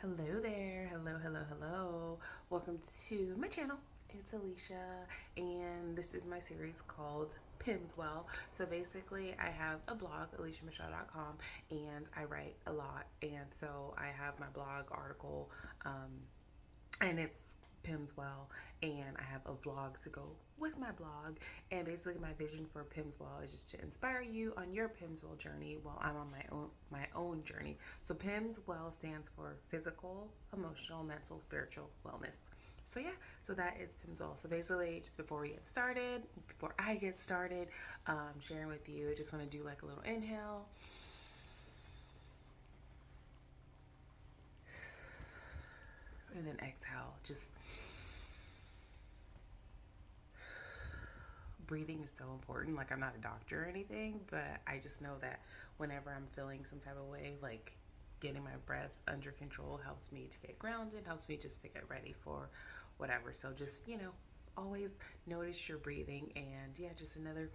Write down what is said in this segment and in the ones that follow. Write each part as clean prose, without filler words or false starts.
Hello there. Hello, hello, hello. Welcome to my channel. It's Alicia, and this is my series called PEMS Well. So basically, I have a blog, aliciamichelle.com, and I write a lot. And so I have my blog article, and it's PEMS Well, and I have a vlog to go with my blog. And basically, my vision for PEMS Well is just to inspire you on your PEMS Well journey while I'm on my own journey. So PEMS Well stands for physical, emotional, mental, spiritual wellness. So yeah, so that is PEMS Well. So basically, just before I get started, sharing with you, I just want to do like a little inhale and then exhale. Just breathing is so important. Like, I'm not a doctor or anything, but I just know that whenever I'm feeling some type of way, like getting my breath under control helps me to get grounded, helps me just to get ready for whatever. So just, always notice your breathing, and yeah, just another,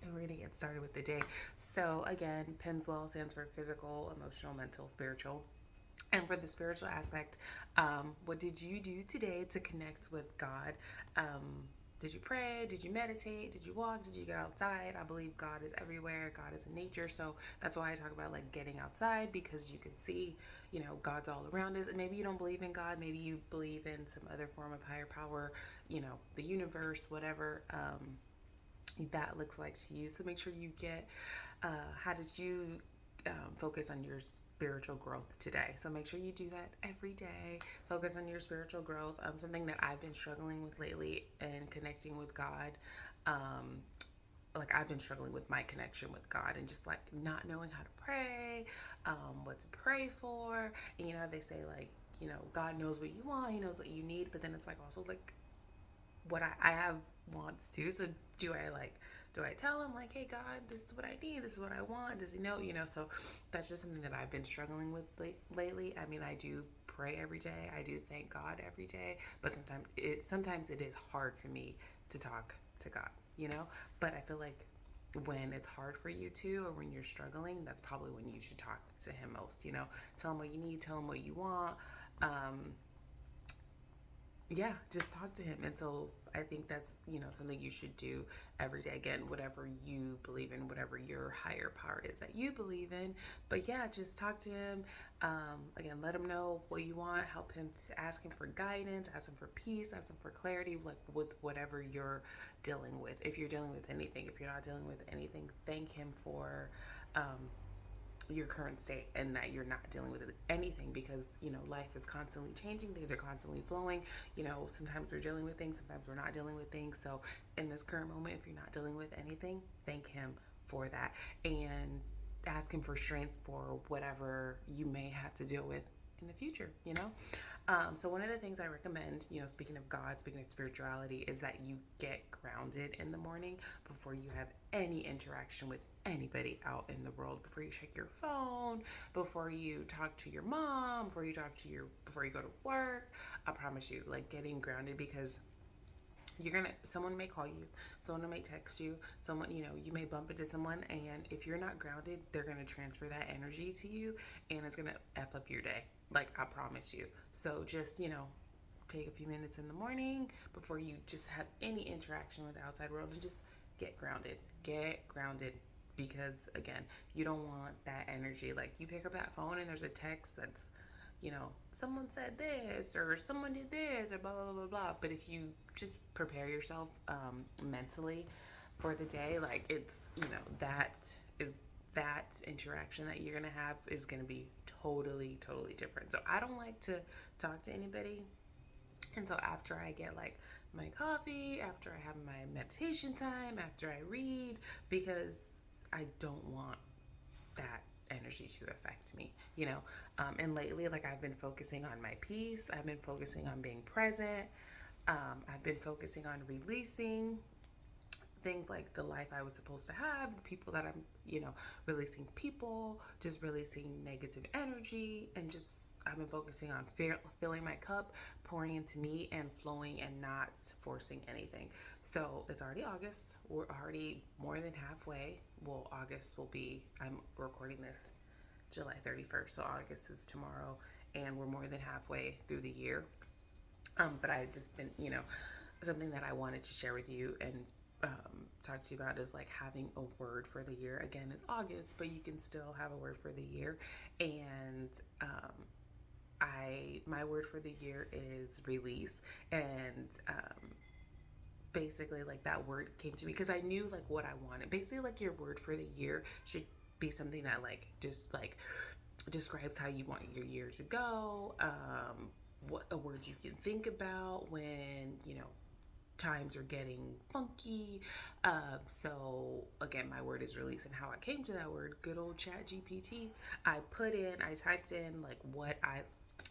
and we're gonna get started with the day. So again, PIMSWELL stands for physical, emotional, mental, spiritual. And for the spiritual aspect, what did you do today to connect with God? Did you pray? Did you meditate? Did you walk? Did you get outside? I believe God is everywhere. God is in nature. So that's why I talk about like getting outside, because you can see, God's all around us. And maybe you don't believe in God. Maybe you believe in some other form of higher power, the universe, whatever. That looks like to you. So make sure you get, how did you focus on your spiritual growth today? So make sure you do that every day. Focus on your spiritual growth. Something that I've been struggling with lately and connecting with God. Like, I've been struggling with my connection with God and just like not knowing how to pray, what to pray for. And they say like, God knows what you want, He knows what you need, but then it's like also like what I have wants too. So do I tell him like, hey God, this is what I need, this is what I want? Does he know? So that's just something that I've been struggling with lately. I mean, I do pray every day. I do thank God every day, but sometimes it is hard for me to talk to God. But I feel like when it's hard for you to, or when you're struggling, that's probably when you should talk to him most. Tell him what you need, tell him what you want. um yeah, just talk to him. And so I think that's, something you should do every day. Again, whatever you believe in, whatever your higher power is that you believe in. But yeah, just talk to him. Again, let him know what you want. Help him to ask him for guidance, ask him for peace, ask him for clarity, like with whatever you're dealing with. If you're dealing with anything, if you're not dealing with anything, thank him for your current state, and that you're not dealing with anything, because life is constantly changing, things are constantly flowing. Sometimes we're dealing with things, sometimes we're not dealing with things. So in this current moment, if you're not dealing with anything, thank him for that, and ask him for strength for whatever you may have to deal with in the future. So one of the things I recommend, speaking of God, speaking of spirituality, is that you get grounded in the morning before you have any interaction with anybody out in the world, before you check your phone, before you talk to your mom, before you go to work. I promise you, like, getting grounded, because someone may call you, someone may text you, someone, you may bump into someone, and if you're not grounded, they're going to transfer that energy to you, and it's going to f up your day, like, I promise you. So just, take a few minutes in the morning before you just have any interaction with the outside world, and just get grounded. Because again, you don't want that energy, like, you pick up that phone and there's a text that's, someone said this, or someone did this, or blah, blah, blah, blah. But if you just prepare yourself mentally for the day, like, it's, that interaction that you're going to have is going to be totally, totally different. So I don't like to talk to anybody. And so after I get like my coffee, after I have my meditation time, after I read, because I don't want that energy to affect me. And lately, like, I've been focusing on my peace, I've been focusing on being present, I've been focusing on releasing things, like the life I was supposed to have, the people that I'm, releasing people, just releasing negative energy, and just I've been focusing on filling my cup, pouring into me, and flowing and not forcing anything. So it's already August. We're already more than halfway. Well, August will be, I'm recording this July 31st. So August is tomorrow, and we're more than halfway through the year. But I just been, something that I wanted to share with you and talk to you about is like having a word for the year. Again, it's August, but you can still have a word for the year. And my word for the year is release. And basically, like that word came to me because I knew like what I wanted. Basically, like your word for the year should be something that like just like describes how you want your year to go. What a word you can think about when times are getting funky. So again, my word is release, and how I came to that word, good old Chat GPT. I typed in like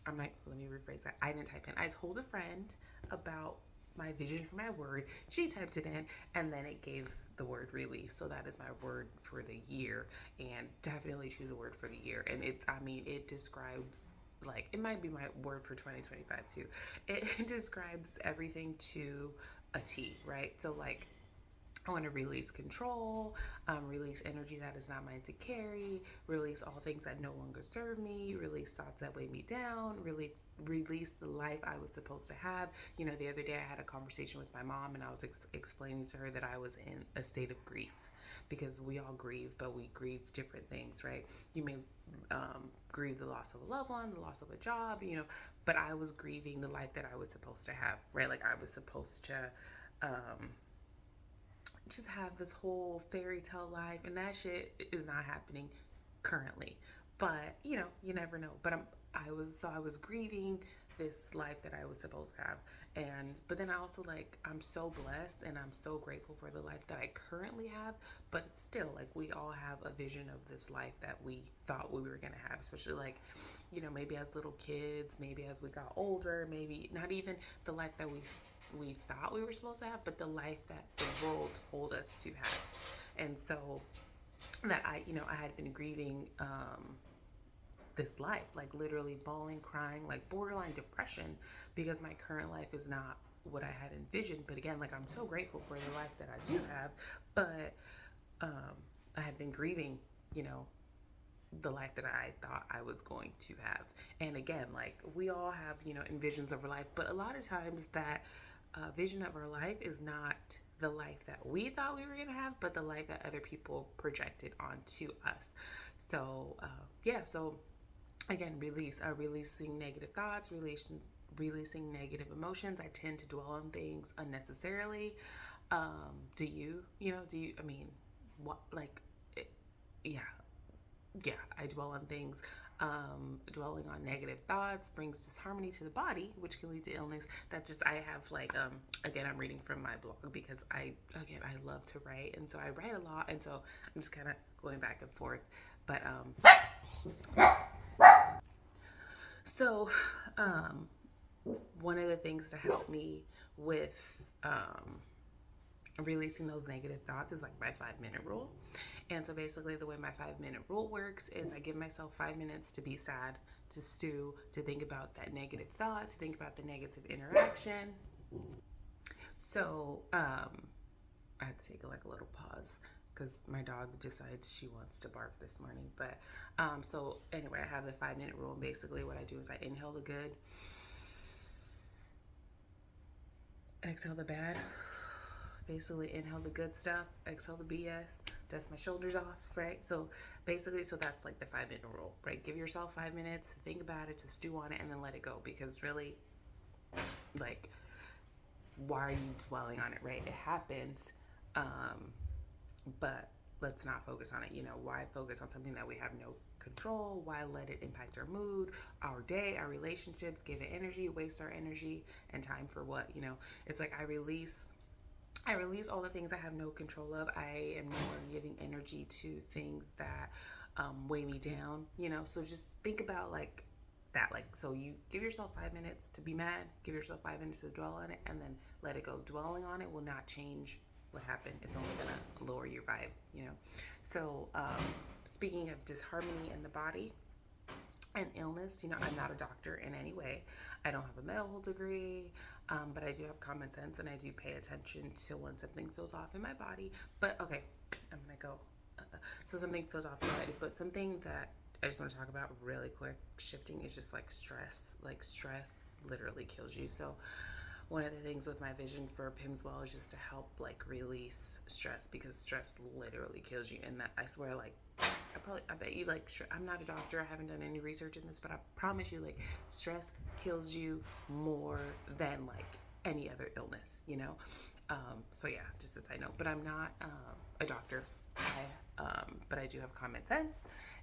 I'm like, let me rephrase that. I didn't type in. I told a friend about my vision for my word. She typed it in, and then it gave the word release. So that is my word for the year, and definitely choose a word for the year. And it describes, like, it might be my word for 2025 too. It describes everything to a T, right? So like, I want to release control, release energy that is not mine to carry, release all things that no longer serve me, release thoughts that weigh me down, really release the life I was supposed to have. The other day I had a conversation with my mom, and I was explaining to her that I was in a state of grief, because we all grieve, but we grieve different things, right? You may grieve the loss of a loved one, the loss of a job, but I was grieving the life that I was supposed to have, right? Like I was supposed to just have this whole fairy tale life, and that shit is not happening currently. But you never know. But I was grieving this life that I was supposed to have. But then I also, like, I'm so blessed and I'm so grateful for the life that I currently have. But still, like, we all have a vision of this life that we thought we were gonna have, especially like, maybe as little kids, maybe as we got older, maybe not even the life that we thought we were supposed to have, but the life that the world told us to have. And so that I had been grieving this life, like literally bawling, crying, like borderline depression, because my current life is not what I had envisioned. But again, like, I'm so grateful for the life that I do have, but I had been grieving, the life that I thought I was going to have. And again, like, we all have, envisions of our life, but a lot of times that vision of our life is not the life that we thought we were going to have, but the life that other people projected onto us. So, so again, releasing negative thoughts, releasing negative emotions. I tend to dwell on things unnecessarily. Do you, I mean, what, like, yeah, I dwell on things. Dwelling on negative thoughts brings disharmony to the body, which can lead to illness. I have like, again, I'm reading from my blog because I love to write, and so I write a lot, and so I'm just kind of going back and forth. But so one of the things to help me with releasing those negative thoughts is like my 5-minute rule. And so basically the way my 5-minute rule works is I give myself 5 minutes to be sad, to stew, to think about that negative thought, to think about the negative interaction. So I had to take like a little pause because my dog decides she wants to bark this morning. But so anyway, I have the 5-minute rule, and basically what I do is I inhale the good, exhale the bad. Basically inhale the good stuff, exhale the BS, dust my shoulders off, right? So basically, that's like the 5-minute rule, right? Give yourself 5 minutes to think about it, to stew on it, and then let it go. Because really, like, why are you dwelling on it, right? It happens, but let's not focus on it. Why focus on something that we have no control? Why let it impact our mood, our day, our relationships, give it energy, waste our energy and time for what? It's like I release all the things I have no control of. I am no more giving energy to things that weigh me down, So just think about like that. Like, so you give yourself 5 minutes to be mad, give yourself 5 minutes to dwell on it, and then let it go. Dwelling on it will not change what happened. It's only gonna lower your vibe, So speaking of disharmony in the body, an illness. I'm not a doctor in any way. I don't have a medical degree, but I do have common sense and I do pay attention to when something feels off in my body. But okay, I'm gonna go. So something feels off in my body, but something that I just want to talk about really quick, shifting, is just like stress. Like stress literally kills you. So one of the things with my vision for PIMS well is just to help like release stress, because stress literally kills you. And that, I swear, like I bet you, like, sure, I'm not a doctor, I haven't done any research in this, but I promise you, like, stress kills you more than like any other illness. So yeah, just as I know, but I'm not a doctor. But I do have common sense,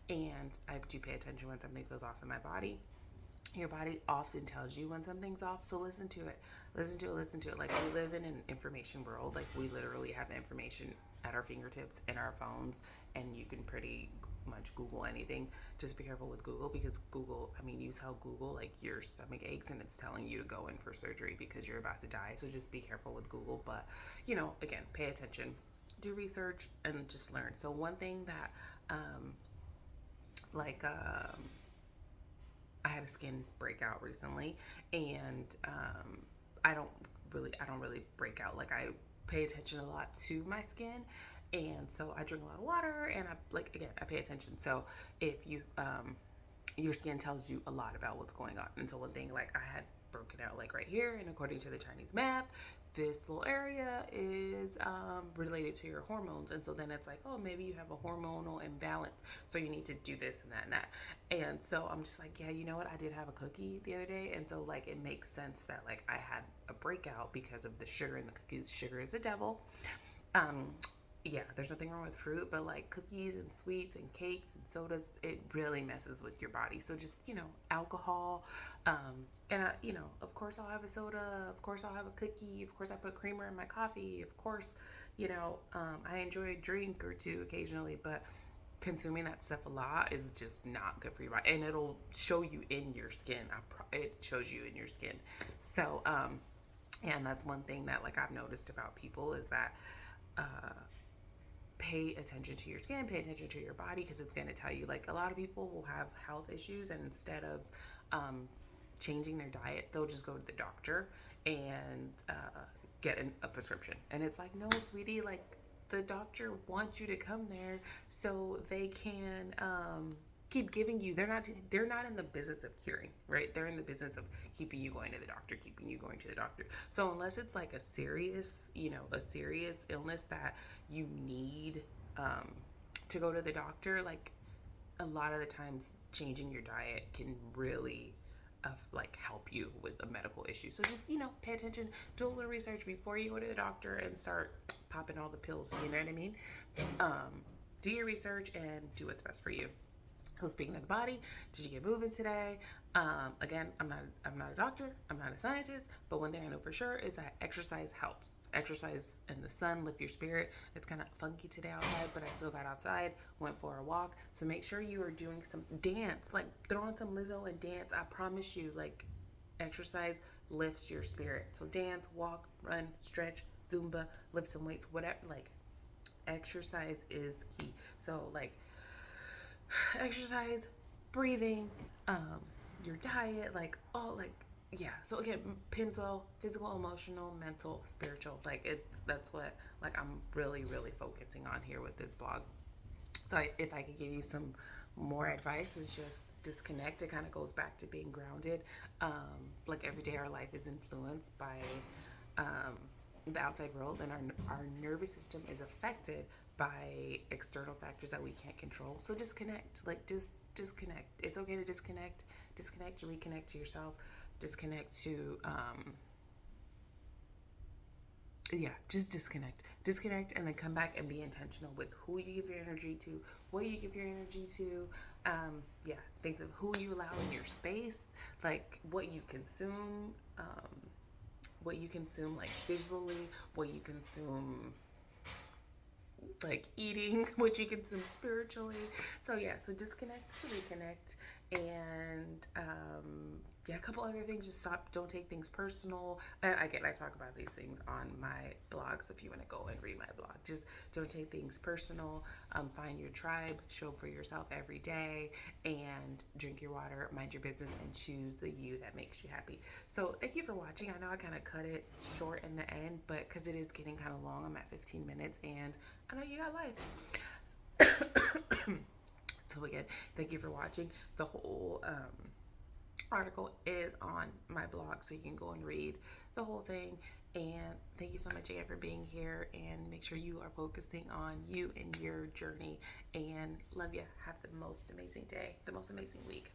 and I do pay attention when something feels off in my body. Your body often tells you when something's off, so listen to it. Listen to it. Like, we live in an information world. Like, we literally have information at our fingertips in our phones, and you can pretty much Google anything. Just be careful with Google, because Google, I mean, you tell Google like your stomach aches and it's telling you to go in for surgery because you're about to die. So just be careful with Google. But again, pay attention, do research, and just learn. So one thing that like I had a skin breakout recently, and I don't really break out. Like, I pay attention a lot to my skin, and so I drink a lot of water, and I pay attention. So if you your skin tells you a lot about what's going on. And so one thing, like, I had broken out like right here, and according to the Chinese map, this little area is related to your hormones. And so then it's like, oh, maybe you have a hormonal imbalance, so you need to do this and that and that. And so I'm just like, yeah, you know what, I did have a cookie the other day, and so like it makes sense that like I had a breakout because of the sugar in the cookie. Sugar is the devil. um yeah, there's nothing wrong with fruit, but like cookies and sweets and cakes and sodas, it really messes with your body. So just, alcohol, and of course I'll have a soda, of course I'll have a cookie, of course I put creamer in my coffee, of course, I enjoy a drink or two occasionally, but consuming that stuff a lot is just not good for your body, and it'll show you in your skin. It shows you in your skin. So, and that's one thing that like I've noticed about people is that, pay attention to your skin, pay attention to your body, because it's going to tell you. Like, a lot of people will have health issues, and instead of changing their diet, they'll just go to the doctor and get a prescription. And it's like, no, sweetie, like, the doctor wants you to come there so they can keep giving you. They're not in the business of curing, right? They're in the business of keeping you going to the doctor, keeping you going to the doctor. So unless it's like a serious illness that you need to go to the doctor, like, a lot of the times changing your diet can really like help you with a medical issue. So just, pay attention, do a little research before you go to the doctor and start popping all the pills. You know what I mean? Do your research and do what's best for you. So speaking of the body, did you get moving today? Again, I'm not a doctor, I'm not a scientist, but one thing I know for sure is that exercise helps. Exercise in the sun lift your spirit. It's kind of funky today outside, but I still got outside, went for a walk. So make sure you are doing some dance, like throw on some Lizzo and dance. I promise you, like, exercise lifts your spirit. So dance, walk, run, stretch, Zumba, lift some weights, whatever. Like, exercise is key. So like, exercise, breathing, your diet, like, all, like, yeah. So again, PIMS well, physical, emotional, mental, spiritual. Like, that's what, like, I'm really, really focusing on here with this blog. So if I could give you some more advice, is just disconnect. It kind of goes back to being grounded. Like, every day our life is influenced by the outside world, and our nervous system is affected by external factors that we can't control. So disconnect. Like, just disconnect. It's okay to disconnect. Disconnect to reconnect to yourself. Disconnect to just disconnect, and then come back and be intentional with who you give your energy to, what you give your energy to. Things of who you allow in your space, like what you consume, like visually, what you consume like eating, what you consume spiritually. So disconnect to reconnect, and yeah, a couple other things. Just stop. Don't take things personal. And again, I talk about these things on my blog. So if you want to go and read my blog, just don't take things personal. Find your tribe. Show up for yourself every day, and drink your water. Mind your business, and choose the you that makes you happy. So thank you for watching. I know I kind of cut it short in the end, but because it is getting kind of long, I'm at 15 minutes, and I know you got life. So again, thank you for watching. The whole article is on my blog, so you can go and read the whole thing. And thank you so much again for being here, and make sure you are focusing on you and your journey, and love you. Have the most amazing day, the most amazing week.